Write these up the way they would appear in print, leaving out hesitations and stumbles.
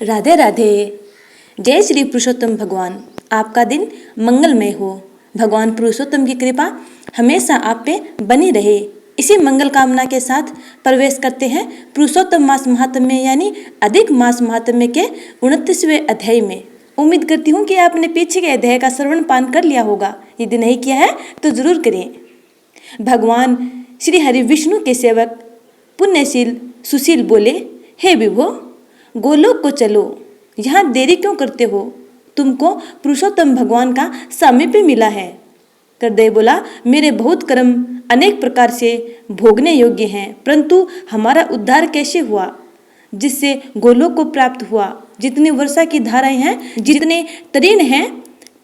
राधे राधे। जय श्री पुरुषोत्तम भगवान। आपका दिन मंगलमय हो। भगवान पुरुषोत्तम की कृपा हमेशा आप पे बनी रहे। इसी मंगल कामना के साथ प्रवेश करते हैं पुरुषोत्तम मास महात्म्य यानी अधिक मास महात्म्य के 29वें अध्याय में। उम्मीद करती हूँ कि आपने पीछे के अध्याय का श्रवण पान कर लिया होगा। यदि नहीं किया है तो जरूर करें। भगवान श्री हरि विष्णु के सेवक पुण्यशील सुशील बोले, हे विभो, गोलोक को चलो, यहाँ देरी क्यों करते हो? तुमको पुरुषोत्तम भगवान का सामीप्य मिला है। करदय बोला, मेरे बहुत कर्म अनेक प्रकार से भोगने योग्य हैं, परंतु हमारा उद्धार कैसे हुआ जिससे गोलोक को प्राप्त हुआ? जितनी वर्षा की धाराएं हैं, जितने तरीण हैं,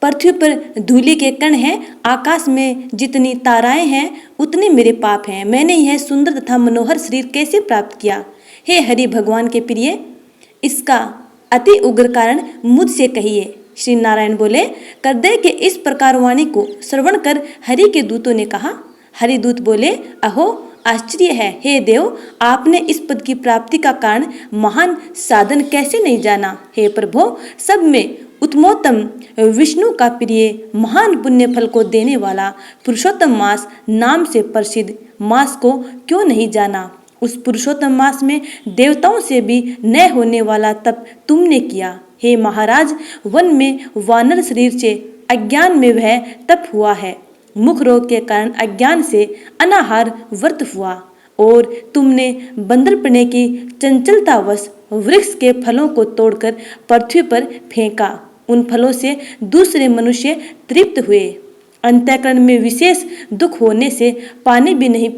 पृथ्वी पर धूलि के कण हैं, आकाश में जितनी ताराएं हैं, उतने मेरे पाप हैं। मैंने यह सुंदर तथा मनोहर शरीर कैसे प्राप्त किया? हे हरि भगवान के प्रिय, इसका अति उग्र कारण मुझसे कहिए। श्री नारायण बोले, करदय के इस प्रकार वाणी को श्रवण कर हरि के दूतों ने कहा। हरिदूत बोले, अहो आश्चर्य है, हे देव, आपने इस पद की प्राप्ति का कारण महान साधन कैसे नहीं जाना? हे प्रभो, सब में उत्तमोत्तम विष्णु का प्रिय महान पुण्य फल को देने वाला पुरुषोत्तम मास नाम से प्रसिद्ध मास को क्यों नहीं जाना? उस पुरुषोत्तम मास में देवताओं से भी न होने वाला तप तुमने किया। हे महाराज, वन में वानर शरीर से अज्ञान में वह तप हुआ है। मुख रोग के कारण अज्ञान से अनाहार व्रत हुआ और तुमने बंदरपने की चंचलतावश वृक्ष के फलों को तोड़कर पृथ्वी पर फेंका। उन फलों से दूसरे मनुष्य तृप्त हुए। अंतःकरण में विशेष दुख होने से पानी भी नहीं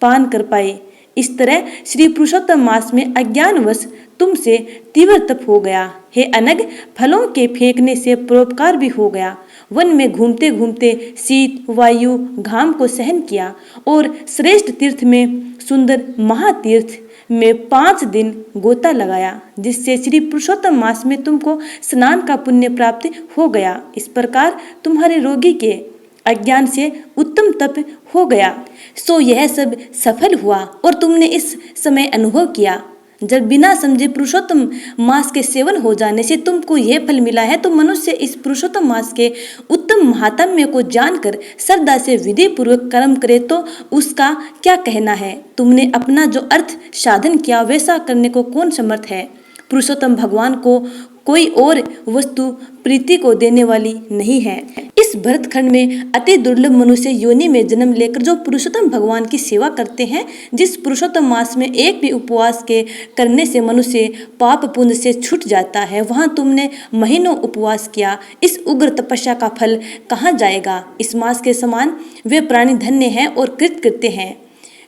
पान कर पाए। इस तरह श्री पुरुषोत्तम मास में अज्ञानवश तुमसे तीव्र तप हो गया। हे अनग, फलों के फेंकने से परोपकार भी हो गया। वन में घूमते घूमते शीत वायु घाम को सहन किया और श्रेष्ठ तीर्थ में सुंदर महातीर्थ में 5 दिन गोता लगाया, जिससे श्री पुरुषोत्तम मास में तुमको स्नान का पुण्य प्राप्त हो गया। इस प्रकार तुम्हारे रोगी के अज्ञान से उत्तम तप हो गया। सो यह सब सफल हुआ और तुमने इस समय अनुभव किया, जब बिना समझे पुरुषोत्तम मास के सेवन हो जाने से तुमको यह फल मिला है, तो मनुष्य इस पुरुषोत्तम मास के उत्तम महात्म्य को जानकर श्रद्धा से विधि पूर्वक कर्म करे तो उसका क्या कहना है? तुमने अपना जो अर्थ साधन किया वैसा करने को कौन समर्थ है? पुरुषोत्तम भगवान को कोई और वस्तु प्रीति को देने वाली नहीं है। इस भरतखंड में अति दुर्लभ मनुष्य योनि में जन्म लेकर जो पुरुषोत्तम भगवान की सेवा करते हैं, जिस पुरुषोत्तम मास में एक भी उपवास के करने से मनुष्य पाप पुण्य से छूट जाता है, वहां तुमने महीनों उपवास किया। इस उग्र तपस्या का फल कहाँ जाएगा? इस मास के समान वे प्राणी धन्य हैं और कृतकृत्य हैं।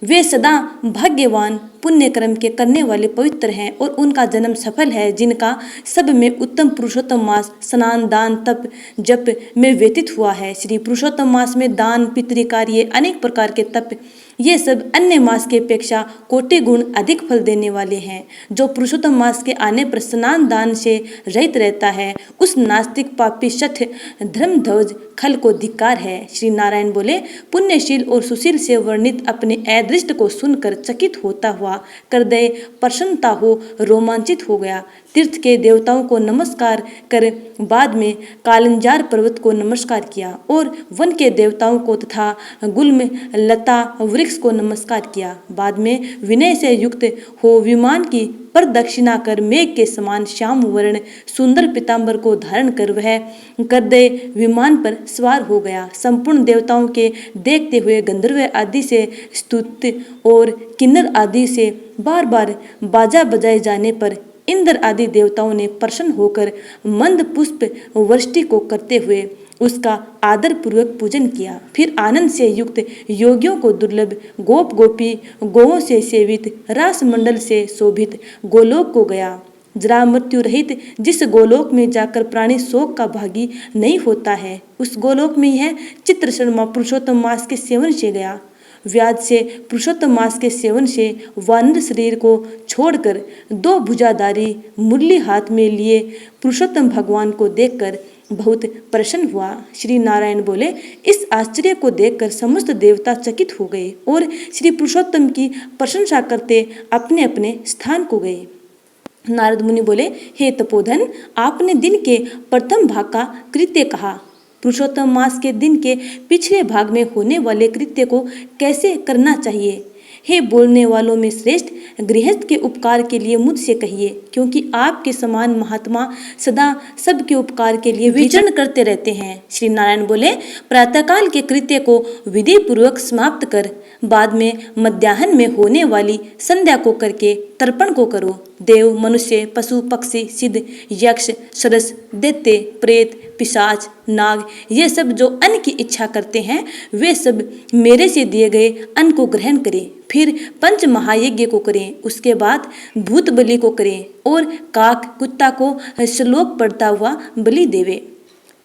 वे सदा भाग्यवान पुण्य कर्म के करने वाले पवित्र हैं और उनका जन्म सफल है, जिनका सब में उत्तम पुरुषोत्तम मास स्नान दान तप जप में व्यतीत हुआ है। श्री पुरुषोत्तम मास में दान पितृ कार्य अनेक प्रकार के तप, ये सब अन्य मास के अपेक्षा कोटि गुण अधिक फल देने वाले हैं। जो पुरुषोत्तम मास के आने पर स्नान दान से रहित रहता है, उस नास्तिक पापी शठ धर्मध्वज खल को धिक्कार है। श्री नारायण बोले, पुण्यशील और सुशील से वर्णित अपने अदृष्ट को सुनकर चकित होता हुआ करदय प्रसन्नता हो रोमांचित हो गया। तीर्थ के देवताओं को नमस्कार कर बाद में कालिंजार पर्वत को नमस्कार किया और वन के देवताओं को तथा गुल्म लता वृक्ष को नमस्कार किया। बाद में विनय से युक्त हो विमान की प्रदक्षिणा कर मेघ के समान श्याम वर्ण सुंदर पीताम्बर को धारण कर वह करदय विमान पर सवार हो गया। संपूर्ण देवताओं के देखते हुए गंधर्व आदि से स्तुति और किन्नर आदि से बार बार बाजा बजाए जाने पर इंद्र आदि देवताओं ने प्रसन्न होकर मंद पुष्प वृष्टि को करते हुए उसका आदर पूर्वक पूजन किया। फिर आनंद से युक्त योगियों को दुर्लभ गोप गोपी गौओं से सेवित रास मंडल से शोभित गोलोक को गया। जरा मृत्यु रहित जिस गोलोक में जाकर प्राणी शोक का भागी नहीं होता है, उस गोलोक में यह चित्र शर्मा पुरुषोत्तम मास के सेवन से गया। व्याध से पुरुषोत्तम मास के सेवन से वानर शरीर को छोड़कर 2 भुजाधारी मुरली हाथ में लिए पुरुषोत्तम भगवान को देखकर बहुत प्रसन्न हुआ। श्री नारायण बोले, इस आश्चर्य को देखकर समस्त देवता चकित हो गए और श्री पुरुषोत्तम की प्रशंसा करते अपने अपने स्थान को गए। नारद मुनि बोले, हे तपोधन, आपने दिन के प्रथम भाग का कृत्य कहा। पुरुषोत्तम मास के दिन के पिछले भाग में होने वाले कृत्य को कैसे करना चाहिए? हे बोलने वालों में श्रेष्ठ, गृहस्थ के उपकार के लिए मुझसे कहिए, क्योंकि आपके समान महात्मा सदा सबके उपकार के लिए विचरण करते रहते हैं। श्री नारायण बोले, प्रातःकाल के कृत्य को विधि पूर्वक समाप्त कर बाद में मध्याह्न में होने वाली संध्या को करके तर्पण को करो। देव, मनुष्य, पशु, पक्षी, सिद्ध, यक्ष, सरस, दैत्य, प्रेत, पिशाच, नाग, ये सब जो अन्न की इच्छा करते हैं वे सब मेरे से दिए गए अन्न को ग्रहण करें। फिर पंच महायज्ञ को करें, उसके बाद भूत बलि को करें और काक कुत्ता को श्लोक पढ़ता हुआ बलि देवे।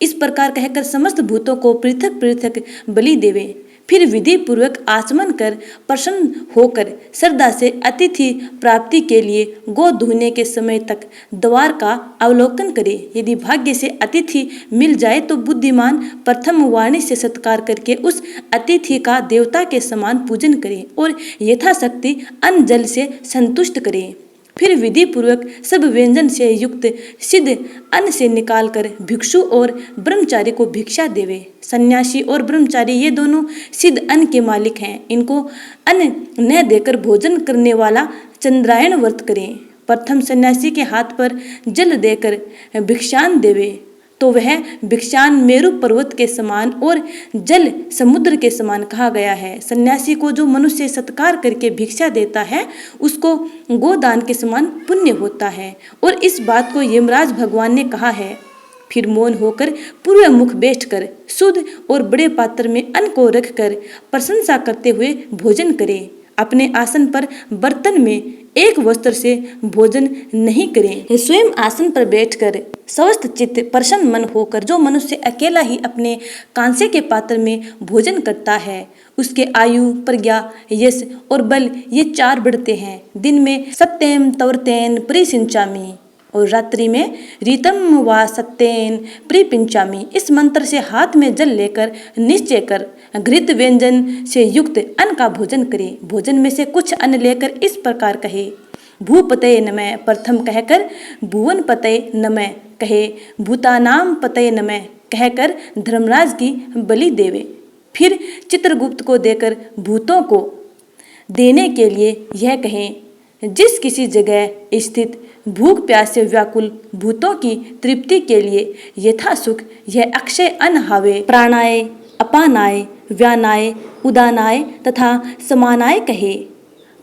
इस प्रकार कहकर समस्त भूतों को पृथक पृथक बलि देवे। फिर विधि पूर्वक आचमन कर प्रसन्न होकर श्रद्धा से अतिथि प्राप्ति के लिए गो धोने के समय तक द्वार का अवलोकन करे। यदि भाग्य से अतिथि मिल जाए तो बुद्धिमान प्रथम वाणी से सत्कार करके उस अतिथि का देवता के समान पूजन करे और यथाशक्ति अन्न जल से संतुष्ट करे। फिर विधि पूर्वक सब व्यंजन से युक्त सिद्ध अन्न से निकालकर भिक्षु और ब्रह्मचारी को भिक्षा देवे। सन्यासी और ब्रह्मचारी ये दोनों सिद्ध अन्न के मालिक हैं। इनको अन्न न देकर भोजन करने वाला चंद्रायण व्रत करें। प्रथम सन्यासी के हाथ पर जल देकर भिक्षान देवे तो वह भिक्षान मेरु पर्वत के समान और जल समुद्र के समान कहा गया है। सन्यासी को जो मनुष्य सत्कार करके भिक्षा देता है उसको गोदान के समान पुण्य होता है और इस बात को यमराज भगवान ने कहा है। फिर मौन होकर पूर्व मुख बैठकर शुद्ध और बड़े पात्र में अन्न को रखकर प्रशंसा करते हुए भोजन करें। अपने आसन पर बर्तन में एक वस्त्र से भोजन नहीं करें। स्वयं आसन पर बैठकर स्वस्थ चित्त प्रसन्न मन होकर जो मनुष्य अकेला ही अपने कांसे के पात्र में भोजन करता है उसके आयु, प्रज्ञा, यश और बल ये चार बढ़ते हैं। दिन में सत्यम तवर्तेन परिसिंचामि और रात्रि में रीतम व सत्येन प्रिपिंचामि। इस मंत्र से हाथ में जल लेकर निश्चय कर घृत व्यंजन से युक्त अन्न का भोजन करे। भोजन में से कुछ अन्न लेकर इस प्रकार कहे, भूपतये नमः प्रथम कहकर भुवन पतये नमः कहे, भूतानाम पतये नमः कहकर धर्मराज की बलि देवे। फिर चित्रगुप्त को देकर भूतों को देने के लिए यह कहें, जिस किसी जगह स्थित भूख प्यास से व्याकुल भूतों की तृप्ति के लिए यथा सुख यह अक्षय अन्न हावे। प्राणाय, अपानाय, व्यानाय, उदानाय तथा समानाय कहे।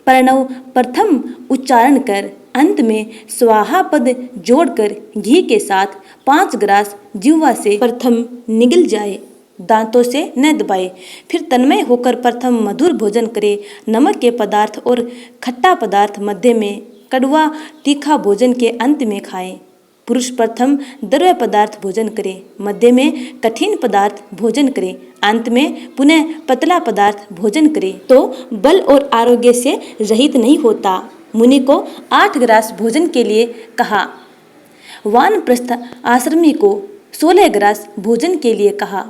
प्रणव प्रथम उच्चारण कर अंत में स्वाहा पद जोड़कर घी के साथ 5 ग्रास जिह्वा से प्रथम निगल जाए, दांतों से न दबाए। फिर तन्मय होकर प्रथम मधुर भोजन करे। नमक के पदार्थ और खट्टा पदार्थ मध्य में, कड़वा तीखा भोजन के अंत में खाएं। पुरुष प्रथम द्रव्य पदार्थ भोजन करे, मध्य में कठिन पदार्थ भोजन करे, अंत में पुनः पतला पदार्थ भोजन करे तो बल और आरोग्य से रहित नहीं होता। मुनि को 8 ग्रास भोजन के लिए कहा। वानप्रस्थ आश्रमी को 16 ग्रास भोजन के लिए कहा।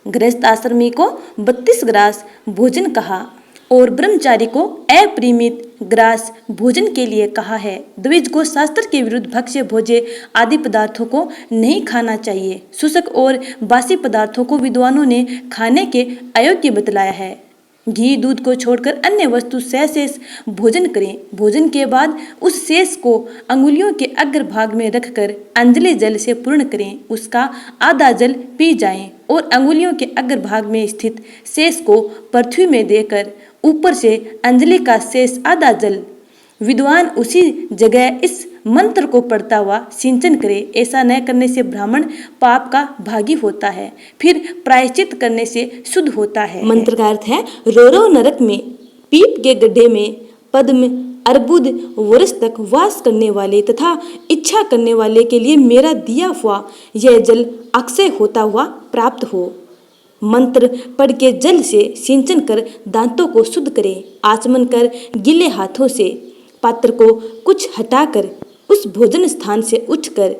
गृहस्थ आश्रमी को 32 ग्रास भोजन कहा और ब्रह्मचारी को अपरिमित ग्रास भोजन के लिए कहा है। द्विज को शास्त्र के विरुद्ध भक्ष्य भोज्य आदि पदार्थों को नहीं खाना चाहिए। शुष्क और बासी पदार्थों को विद्वानों ने खाने के अयोग्य बतलाया है। घी दूध को छोड़कर अन्य वस्तु शेष भोजन करें। भोजन के बाद उस शेष को अंगुलियों के अग्रभाग में रखकर अंजलि जल से पूर्ण करें। उसका आधा जल पी जाएं और अंगुलियों के अग्रभाग में स्थित शेष को पृथ्वी में देकर ऊपर से अंजलि का शेष आधा जल विद्वान उसी जगह इस मंत्र को पढ़ता हुआ सिंचन करे। ऐसा न करने से ब्राह्मण पाप का भागी होता है, फिर प्रायश्चित करने से शुद्ध होता है। मंत्र का अर्थ है, रोरो नरक में पीप के गड्ढे में पद्म अर्बुद वर्ष तक वास करने वाले तथा इच्छा करने वाले के लिए मेरा दिया हुआ यह जल अक्षय होता हुआ प्राप्त हो। मंत्र पढ़ के जल से सिंचन कर दांतों को शुद्ध करें। आचमन कर गीले हाथों से पात्र को कुछ हटाकर उस भोजन स्थान से उठकर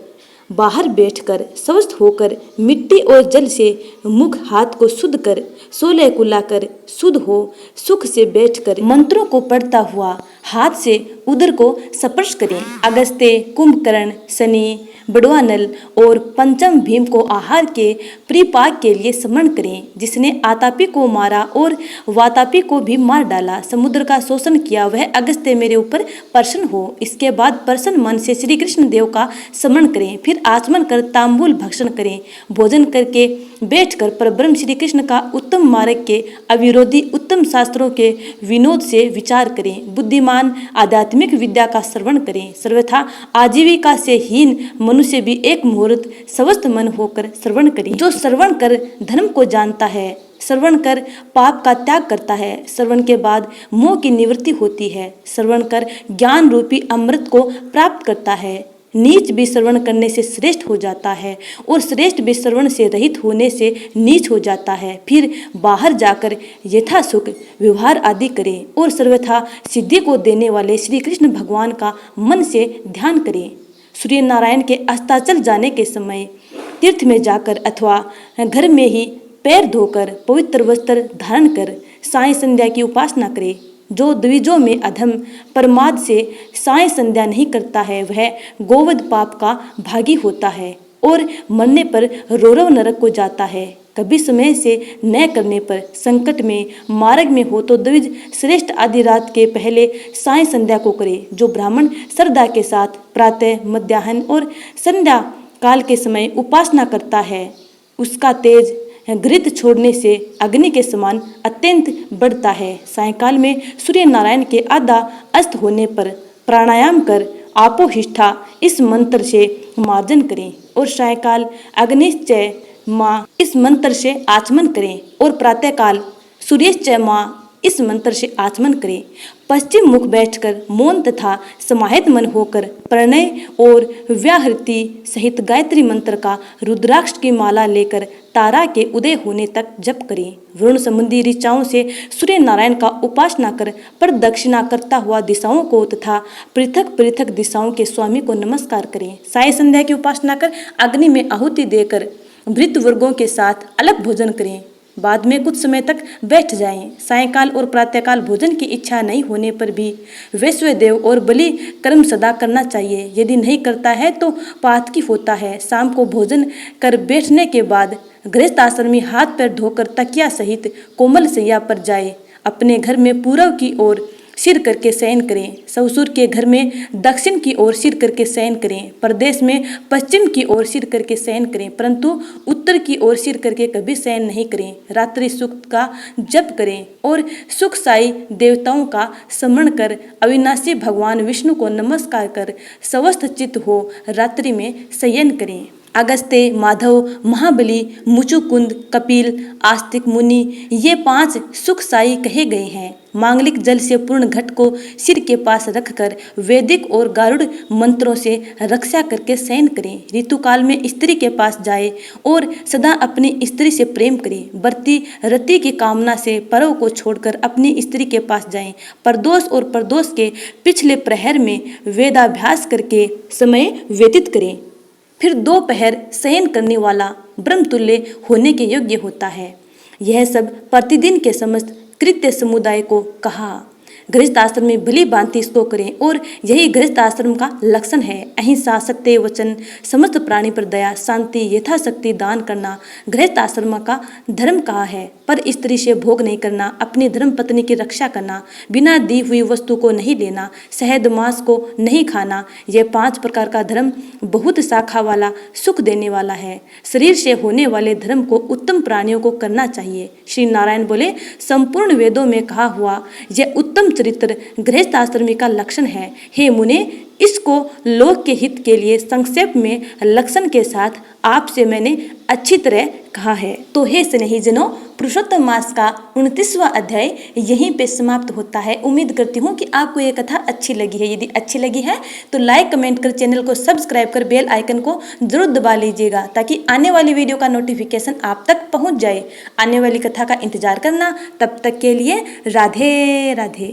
बाहर बैठकर स्वस्थ होकर मिट्टी और जल से मुख हाथ को शुद्ध कर 16 कुल्ला कर शुद्ध हो सुख से बैठकर मंत्रों को पढ़ता हुआ हाथ से उदर को स्पर्श करें। अगस्त्य, कुंभकर्ण, शनि, बड़वानल और पंचम भीम को आहार के परिपाक के लिए स्मरण करें, जिसने आतापी को मारा और वातापी को भी मार डाला, समुद्र का शोषण किया, वह अगस्त्य मेरे ऊपर प्रसन्न हो। इसके बाद प्रसन्न मन से श्री कृष्ण देव का स्मरण करें, फिर आचमन कर तांबूल भक्षण करें। भोजन करके बैठकर परब्रह्म श्री कृष्ण का उत्तम मार्ग के अविरोधी उत्तम शास्त्रों के विनोद से विचार करें। बुद्धिमान आध्यात्मिक विद्या का श्रवण करें। सर्वथा आजीविका से हीन मनुष्य भी एक मुहूर्त स्वस्थ मन होकर श्रवण करें। जो श्रवण कर धर्म को जानता है, श्रवण कर पाप का त्याग करता है, श्रवण के बाद मोह की निवृत्ति होती है, श्रवण कर ज्ञान रूपी अमृत को प्राप्त करता है। नीच भी श्रवण करने से श्रेष्ठ हो जाता है और श्रेष्ठ भी श्रवण से रहित होने से नीच हो जाता है। फिर बाहर जाकर यथा सुख व्यवहार आदि करें और सर्वथा सिद्धि को देने वाले श्री कृष्ण भगवान का मन से ध्यान करें। सूर्य नारायण के अस्ताचल जाने के समय तीर्थ में जाकर अथवा घर में ही पैर धोकर पवित्र वस्त्र धारण कर साय संध्या की उपासना करें। जो द्विजों में अधम प्रमाद से साय संध्या नहीं करता है, वह गोवध पाप का भागी होता है और मरने पर रौरव नरक को जाता है। कभी समय से न करने पर संकट में मार्ग में हो तो द्विज श्रेष्ठ आदि रात के पहले साय संध्या को करे। जो ब्राह्मण श्रद्धा के साथ प्रातः, मध्याह्न और संध्या काल के समय उपासना करता है, उसका तेज घृत छोड़ने से अग्नि के समान अत्यंत बढ़ता है। सायंकाल में सूर्य नारायण के आधा अस्त होने पर प्राणायाम कर आपोहिष्ठा इस मंत्र से मार्जन करें और सायंकाल अग्निश्चय माँ इस मंत्र से आचमन करें और प्रातःकाल सूर्यश्चय माँ इस मंत्र से आचमन करें। पश्चिम मुख बैठकर मौन तथा समाहित मन होकर प्रणय और व्याहृति सहित गायत्री मंत्र का रुद्राक्ष की माला लेकर तारा के उदय होने तक जप करें। वरुण संबंधी ऋचाओं से सूर्य नारायण का उपासना कर प्रदक्षिणा करता हुआ दिशाओं को तथा पृथक पृथक दिशाओं के स्वामी को नमस्कार करें। साय संध्या की उपासना कर अग्नि में आहुति देकर वृत्त वर्गों के साथ अलग भोजन करें। बाद में कुछ समय तक बैठ जाएं। सायंकाल और प्रातःकाल भोजन की इच्छा नहीं होने पर भी वैश्वदेव और बलि कर्म सदा करना चाहिए। यदि नहीं करता है तो पातकी होता है। शाम को भोजन कर बैठने के बाद गृहस्थ आश्रमी हाथ पैर धोकर तकिया सहित कोमल सैया पर जाए। अपने घर में पूर्व की ओर सिर करके शयन करें। ससुर के घर में दक्षिण की ओर सिर करके शयन करें। परदेश में पश्चिम की ओर सिर करके शयन करें, परंतु उत्तर की ओर सिर करके कभी शयन नहीं करें। रात्रि सुख का जप करें और सुख साई देवताओं का स्मरण कर अविनाशी भगवान विष्णु को नमस्कार कर स्वस्थ चित्त हो रात्रि में शयन करें। अगस्त्य, माधव, महाबली, मुचुकुंद, कपिल, आस्तिक मुनि ये 5 सुखसाई कहे गए हैं। मांगलिक जल से पूर्ण घट को सिर के पास रखकर वैदिक और गारुड़ मंत्रों से रक्षा करके शयन करें। ऋतुकाल में स्त्री के पास जाए और सदा अपनी स्त्री से प्रेम करें। बढ़ती रति की कामना से परव को छोड़कर अपनी स्त्री के पास जाएं। प्रदोष और प्रदोष के पिछले प्रहर में वेदाभ्यास करके समय व्यतीत करें। फिर 2 पहर शयन करने वाला ब्रह्मतुल्य होने के योग्य होता है। यह सब प्रतिदिन के समस्त कृत्य समुदाय को कहा। गृहस्थ आश्रम में भली भांति इसको करें और यही गृहस्थ आश्रम का लक्षण है। अहिंसा, सत्य वचन, समस्त प्राणी पर दया, शांति, यथाशक्ति दान करना गृहस्थ आश्रम का धर्म कहा है। पर स्त्री से भोग नहीं करना, अपनी धर्म पत्नी की रक्षा करना, बिना दी हुई वस्तु को नहीं लेना, शहद मांस को नहीं खाना, यह 5 प्रकार का धर्म बहुत शाखा वाला सुख देने वाला है। शरीर से होने वाले धर्म को उत्तम प्राणियों को करना चाहिए। श्री नारायण बोले, संपूर्ण वेदों में कहा हुआ यह उत्तम चरित्र गृहस्थ आश्रमी का लक्षण है। हे मुने, इसको लोक के हित के लिए संक्षेप में लक्षण के साथ आपसे मैंने अच्छी तरह कहा है। तो हे स्नेहीजनों, पुरुषोत्तम मास का 29वां अध्याय यहीं पे समाप्त होता है। उम्मीद करती हूँ कि आपको ये कथा अच्छी लगी है। यदि अच्छी लगी है तो लाइक, कमेंट कर, चैनल को सब्सक्राइब कर बेल आइकन को जरूर दबा लीजिएगा, ताकि आने वाली वीडियो का नोटिफिकेशन आप तक पहुँच जाए। आने वाली कथा का इंतजार करना। तब तक के लिए राधे राधे।